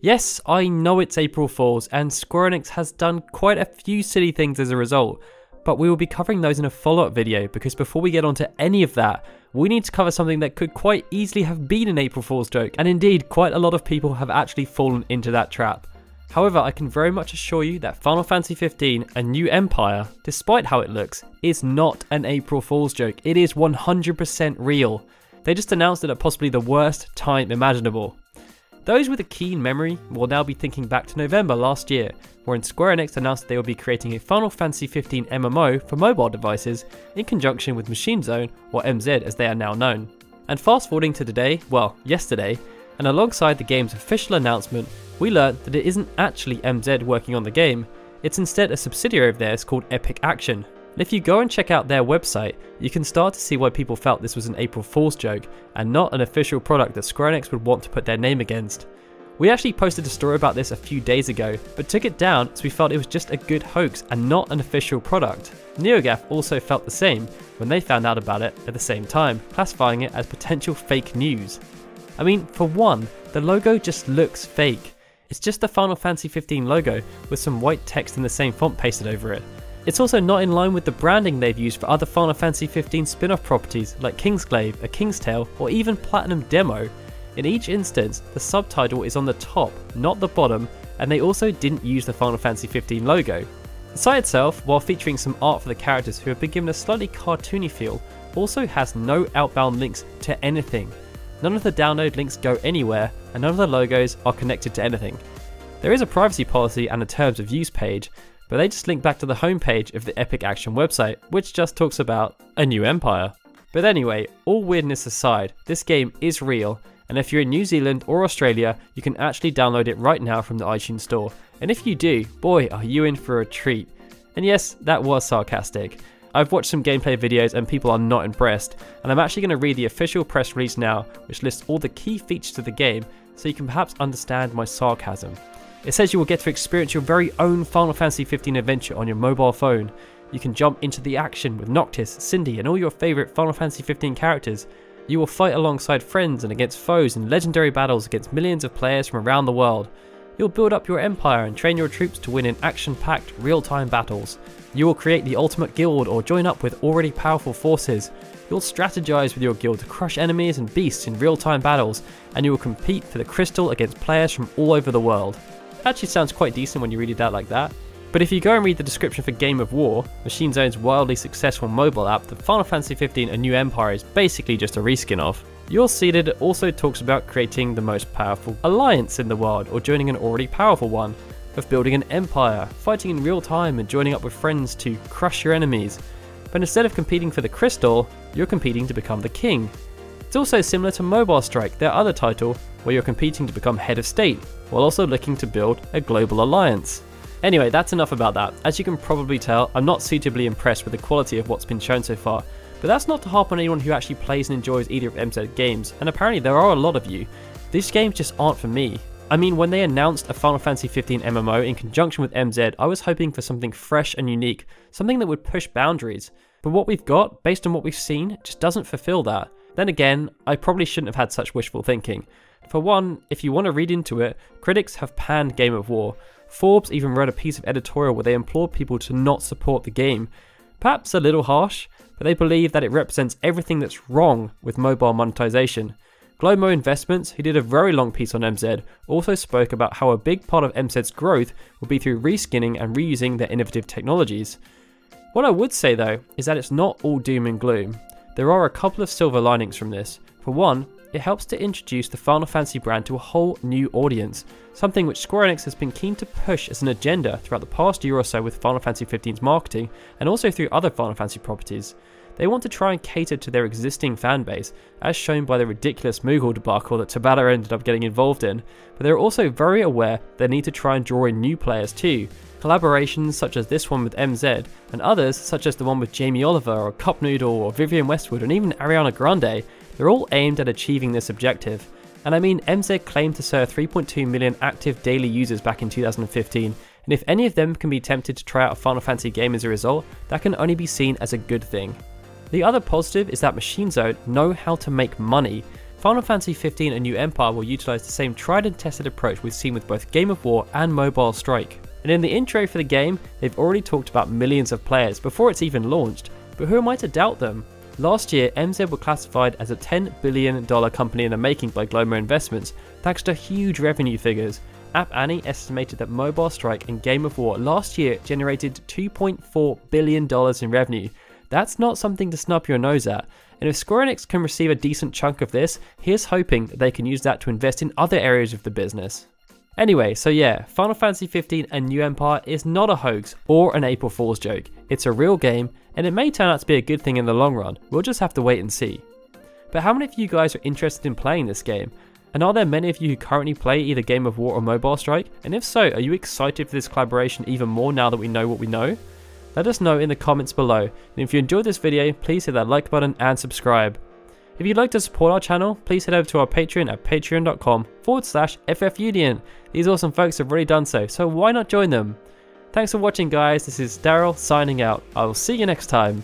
Yes, I know it's April Fool's and Square Enix has done quite a few silly things as a result, but we will be covering those in a follow-up video because before we get onto any of that, we need to cover something that could quite easily have been an April Fool's joke, and indeed quite a lot of people have actually fallen into that trap. However, I can very much assure you that Final Fantasy XV A New Empire, despite how it looks, is not an April Fool's joke. It is 100% real. They just announced it at possibly the worst time imaginable. Those with a keen memory will now be thinking back to November last year, wherein Square Enix announced they will be creating a Final Fantasy XV MMO for mobile devices in conjunction with Machine Zone, or MZ as they are now known. And fast forwarding to today, well, yesterday, and alongside the game's official announcement, we learned that it isn't actually MZ working on the game, it's instead a subsidiary of theirs called Epic Action. And if you go and check out their website, you can start to see why people felt this was an April Fool's joke and not an official product that Square Enix would want to put their name against. We actually posted a story about this a few days ago, but took it down as we felt it was just a good hoax and not an official product. NeoGAF also felt the same when they found out about it at the same time, classifying it as potential fake news. I mean, for one, the logo just looks fake. It's just the Final Fantasy XV logo with some white text in the same font pasted over it. It's also not in line with the branding they've used for other Final Fantasy XV spin-off properties like Kingsglaive, A King's Tale, or even Platinum Demo. In each instance, the subtitle is on the top, not the bottom, and they also didn't use the Final Fantasy XV logo. The site itself, while featuring some art for the characters who have been given a slightly cartoony feel, also has no outbound links to anything. None of the download links go anywhere, and none of the logos are connected to anything. There is a privacy policy and a terms of use page, but they just link back to the homepage of the Epic Action website, which just talks about a new empire. But anyway, all weirdness aside, this game is real, and if you're in New Zealand or Australia, you can actually download it right now from the iTunes store. And if you do, boy are you in for a treat. And yes, that was sarcastic. I've watched some gameplay videos and people are not impressed, and I'm actually going to read the official press release now, which lists all the key features of the game, so you can perhaps understand my sarcasm. It says you will get to experience your very own Final Fantasy XV adventure on your mobile phone. You can jump into the action with Noctis, Cindy and all your favourite Final Fantasy XV characters. You will fight alongside friends and against foes in legendary battles against millions of players from around the world. You'll build up your empire and train your troops to win in action-packed, real-time battles. You will create the ultimate guild or join up with already powerful forces. You'll strategize with your guild to crush enemies and beasts in real-time battles, and you will compete for the crystal against players from all over the world. Actually sounds quite decent when you read it out like that. But if you go and read the description for Game of War, Machine Zone's wildly successful mobile app that Final Fantasy XV A New Empire is basically just a reskin of, you'll see that it also talks about creating the most powerful alliance in the world or joining an already powerful one, of building an empire, fighting in real time and joining up with friends to crush your enemies. But instead of competing for the crystal, you're competing to become the king. It's also similar to Mobile Strike, their other title, where you're competing to become head of state, while also looking to build a global alliance. Anyway, that's enough about that. As you can probably tell, I'm not suitably impressed with the quality of what's been shown so far, but that's not to harp on anyone who actually plays and enjoys either of MZ games, and apparently there are a lot of you. These games just aren't for me. I mean, when they announced a Final Fantasy XV MMO in conjunction with MZ, I was hoping for something fresh and unique, something that would push boundaries. But what we've got, based on what we've seen, just doesn't fulfill that. Then again, I probably shouldn't have had such wishful thinking. For one, if you want to read into it, critics have panned Game of War. Forbes even wrote a piece of editorial where they implored people to not support the game. Perhaps a little harsh, but they believe that it represents everything that's wrong with mobile monetization. Glomo Investments, who did a very long piece on MZ, also spoke about how a big part of MZ's growth will be through reskinning and reusing their innovative technologies. What I would say though, is that it's not all doom and gloom. There are a couple of silver linings from this. For one, it helps to introduce the Final Fantasy brand to a whole new audience, something which Square Enix has been keen to push as an agenda throughout the past year or so with Final Fantasy XV's marketing and also through other Final Fantasy properties. They want to try and cater to their existing fanbase, as shown by the ridiculous Moogle debacle that Tabata ended up getting involved in, but they're also very aware they need to try and draw in new players too. Collaborations such as this one with MZ, and others such as the one with Jamie Oliver or Cup Noodle or Vivienne Westwood and even Ariana Grande, they're all aimed at achieving this objective. And I mean, MZ claimed to serve 3.2 million active daily users back in 2015, and if any of them can be tempted to try out a Final Fantasy game as a result, that can only be seen as a good thing. The other positive is that Machine Zone know how to make money. Final Fantasy XV A New Empire will utilise the same tried and tested approach we've seen with both Game of War and Mobile Strike. And in the intro for the game, they've already talked about millions of players before it's even launched, but who am I to doubt them? Last year, MZ were classified as a $10 billion company in the making by Global Investments, thanks to huge revenue figures. App Annie estimated that Mobile Strike and Game of War last year generated $2.4 billion in revenue. That's not something to snub your nose at, and if Square Enix can receive a decent chunk of this, here's hoping that they can use that to invest in other areas of the business. Anyway, so yeah, Final Fantasy XV A New Empire is not a hoax or an April Fool's joke. It's a real game, and it may turn out to be a good thing in the long run. We'll just have to wait and see. But how many of you guys are interested in playing this game? And are there many of you who currently play either Game of War or Mobile Strike? And if so, are you excited for this collaboration even more now that we know what we know? Let us know in the comments below, and if you enjoyed this video, please hit that like button and subscribe. If you'd like to support our channel, please head over to our Patreon at patreon.com/FFUnion. These awesome folks have already done so why not join them? Thanks for watching guys, this is Daryl signing out. I will see you next time.